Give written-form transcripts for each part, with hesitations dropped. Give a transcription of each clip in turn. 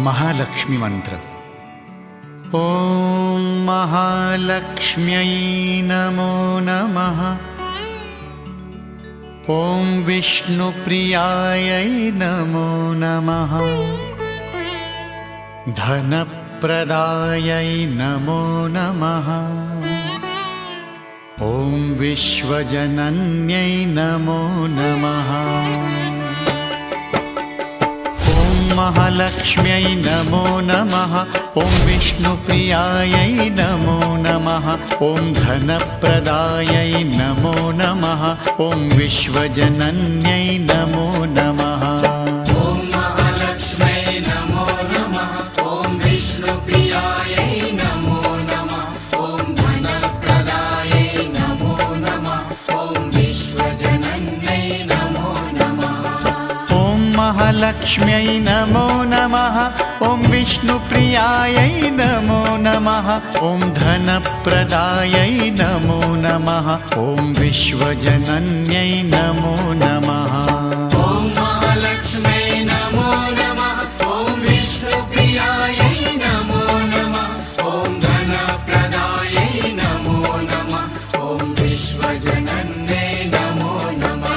महालक्ष्मी मंत्र। ॐ महालक्ष्म्यै नमो नमः। ॐ विष्णुप्रियायै नमो नमः। धनप्रदायै नमो नमः। ॐ विश्वजनन्यै नमो नमः। महालक्ष्म्यै नमो नमः। ॐ विष्णुप्रियायै नमो नमः। ॐ धनप्रदायै नमो नमः। ॐ विश्वजनन्यै नमो नमः। ॐ महालक्ष्म्यै नमो नमः। ॐ विष्णुप्रियायै नमो नमः। ॐ धनप्रदायै नमो नमः। ॐ विश्वजनन्यै नमो नमः। ॐ महालक्ष्म्यै नमो नमः। ॐ विष्णुप्रियायै नमो नमः। ॐ धनप्रदायै नमो नमः। ॐ विश्वजनन्यै नमो नमः। ॐ महालक्ष्म्यै नमो नमः। ॐ विष्णुप्रियायै नमो नमः। ॐ धनप्रदायै नमो नमः। ॐ विश्वजनन्यै नमो नमः।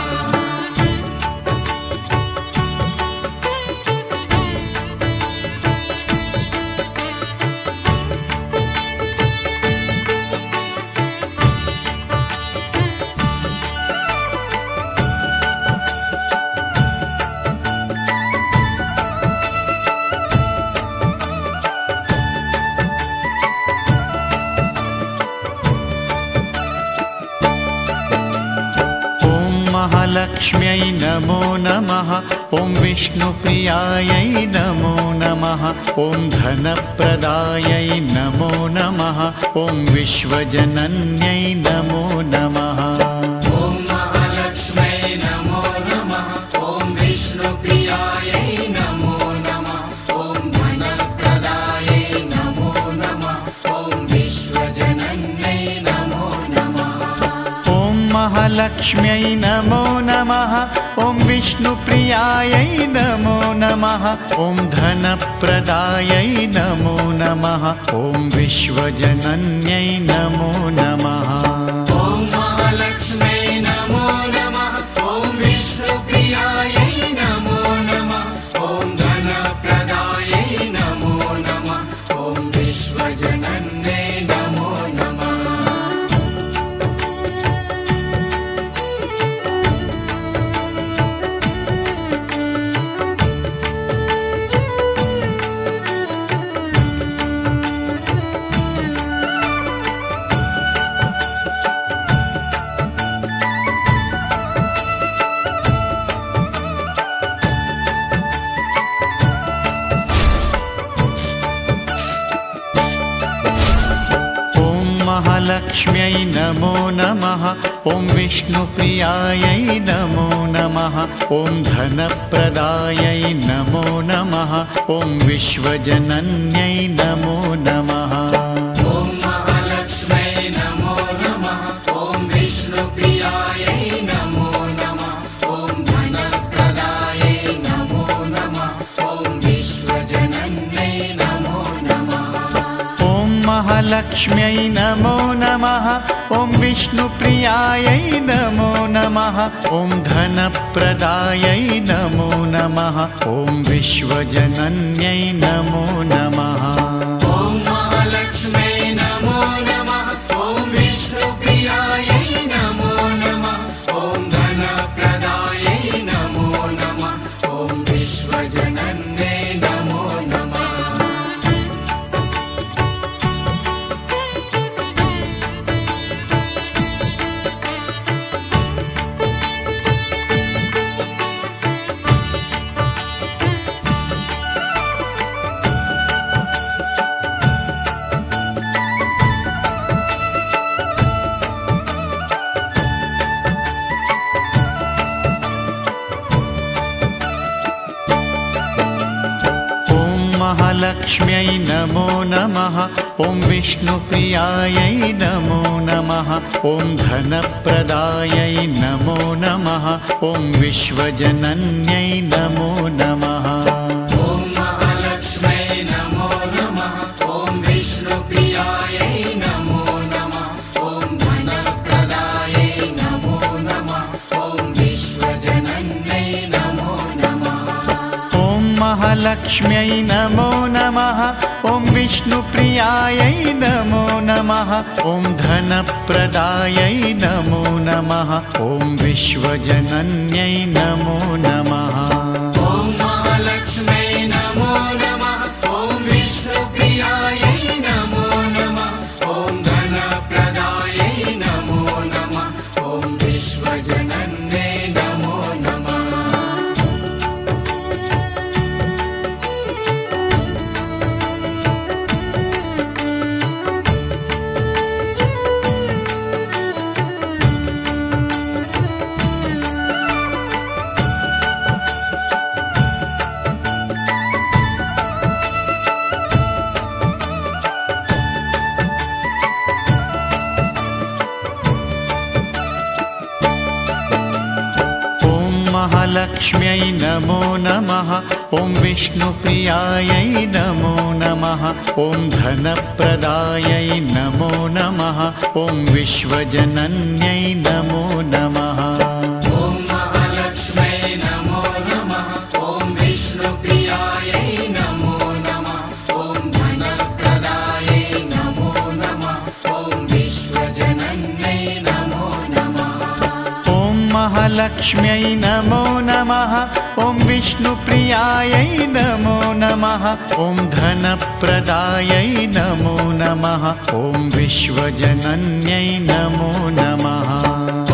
महालक्ष्म्यै नमो नमः। ॐ विष्णुप्रियायै नमो नमः। ॐ धनप्रदायै नमो नमः। ॐ विश्वजनन्यै नमो नमः। ॐ महालक्ष्म्यै नमो नमः। ॐ विष्णुप्रियायै नमो नमः। ॐ धनप्रदायै नमो नमः। ॐ विश्वजनन्यै नमो नमः। ॐ महालक्ष्म्यै नमो नमः। ॐ विष्णुप्रियायै नमो नमः। ॐ धनप्रदायै नमो नमः। ॐ विश्वजनन्यै नमो नमः। ॐ महालक्ष्म्यै नमो नमः। ॐ विष्णुप्रियायै नमो नमः। ॐ धनप्रदायै नमो नमः। ॐ विश्वजनन्यै नमो नमः। महालक्ष्म्यै नमो नमः। ॐ विष्णुप्रियायै नमो नमः। ॐ धनप्रदायै नमो नमः। ॐ विश्वजनन्यै नमो नमः। ॐ महालक्ष्म्यै नमो नमः। ॐ विष्णुप्रियायै नमो नमः। ॐ धनप्रदायै नमो नमः। ॐ विश्वजनन्यै नमो नमः। ॐ महालक्ष्म्यै नमो नमः। ॐ विष्णुप्रियायै नमो नमः। ॐ धनप्रदायै नमो नमः। ॐ विश्वजनन्यै नमो नमः। ॐ महालक्ष्म्यै नमो नमः। ॐ विष्णुप्रियायै नमो नमः। ॐ धनप्रदायै नमो नमः। ॐ विश्वजनन्यै नमो नमः। महालक्ष्म्यै नमो नमः। ॐ विष्णुप्रियायै नमो नमः। ॐ धनप्रदायै नमो नमः। ॐ विश्वजनन्यै नमो नमः। ॐ महालक्ष्म्यै महालक्ष्म्यै नमो नमः। ॐ विष्णुप्रियायै नमो नमः। ॐ धनप्रदायै नमो नमः। ॐ विश्वजनन्यै नमो नमः। ॐ महालक्ष्म्यै नमो नमः। ॐ विष्णुप्रियायै नमो नमः। ॐ धनप्रदायै नमो नमः। ॐ विश्वजनन्यै नमो नमः। महालक्ष्म्यै नमो नमः। ॐ विष्णुप्रियायै नमो नमः। ॐ धनप्रदायै नमो नमः। ॐ विश्वजनन्यै नमो नमः। ॐ महालक्ष्म्यै नमो नमः। ॐ विष्णुप्रियायै नमो नमः। ॐ धनप्रदायै नमो नमः। ॐ विश्वजनन्यै नमो नमः। ॐ महालक्ष्म्यै नमो नमः। ॐ विष्णुप्रियायै नमो नमः। ॐ धनप्रदायै नमो नमः। ॐ विश्वजनन्यै नमो नमः।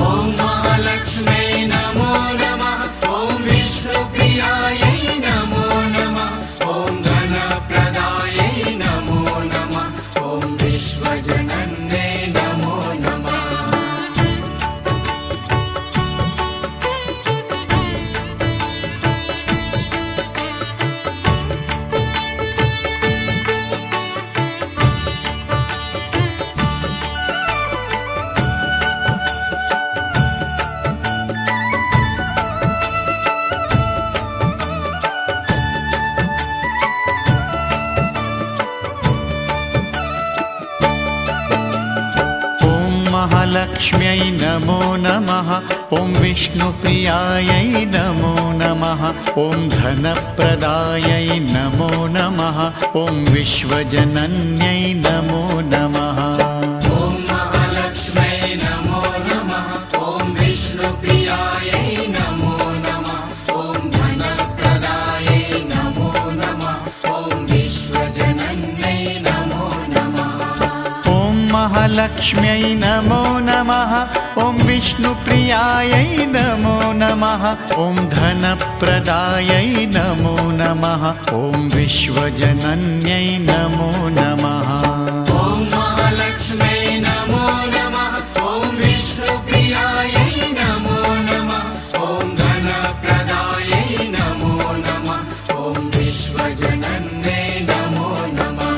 ॐ महालक्ष्म्यै नमो नमः। ॐ विष्णुप्रियायै नमो नमः। ॐ धनप्रदायै नमो नमः। ॐ विश्वजनन्यै नमो नमः। महालक्ष्म्यै नमो नमः। ॐ विष्णुप्रियायै नमो नमः। ॐ धनप्रदायै नमो नमः। ॐ विश्वजनन्यै नमो नमः। ॐ महालक्ष्म्यै नमो नमः। ॐ विष्णुप्रियायै नमो नमः। ॐ धनप्रदायै नमो नमः। ॐ विश्वजनन्यै नमो नमः। ॐ महालक्ष्म्यै नमो नमः। ॐ विष्णुप्रियायै नमो नमः। ॐ धनप्रदायै नमो नमः। ॐ विश्वजनन्यै नमो नमः। ॐ महालक्ष्म्यै नमो नमः। ॐ विष्णुप्रियायै नमो नमः। ॐ धनप्रदायै नमो नमः। ॐ विश्वजनन्यै नमो नमः।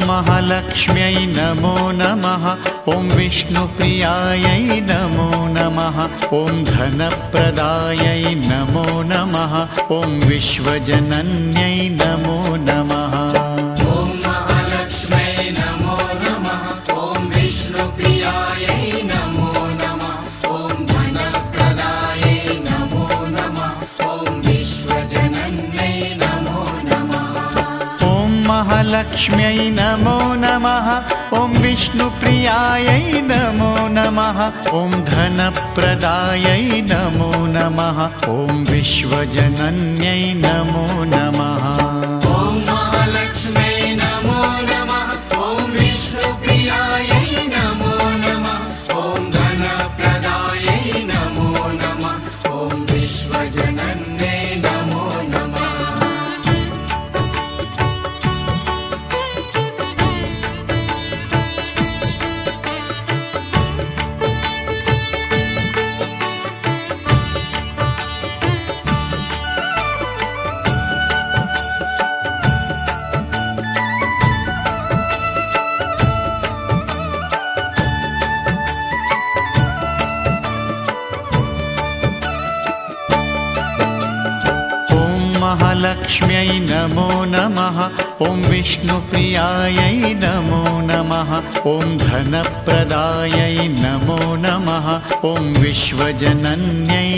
महालक्ष्म्यै नमो नमः। ॐ विष्णुप्रियायै नमो नमः। ॐ धनप्रदायै नमो नमः। ॐ विश्वजनन्यै नमो नमः। ॐ महालक्ष्म्यै नमो नमः। ॐ विष्णुप्रियायै नमो नमः। ॐ धनप्रदायै नमो नमः। ॐ विश्वजनन्यै नमो नमः। ॐ महालक्ष्म्यै नमो नमः। ॐ विष्णुप्रियायै नमो नमः। ॐ धनप्रदायै नमो नमः। ॐ विश्वजनन्यै नमो नमः। ॐ महालक्ष्म्यै नमो नमः। ॐ विष्णुप्रियायै नमो नमः। ॐ धनप्रदायै नमो नमः। ॐ विश्वजनन्यै नमो नमः। महालक्ष्म्यै नमो नमः। ॐ विष्णुप्रियायै नमो नमः। ॐ धनप्रदायै नमो नमः। ॐ विश्वजनन्यै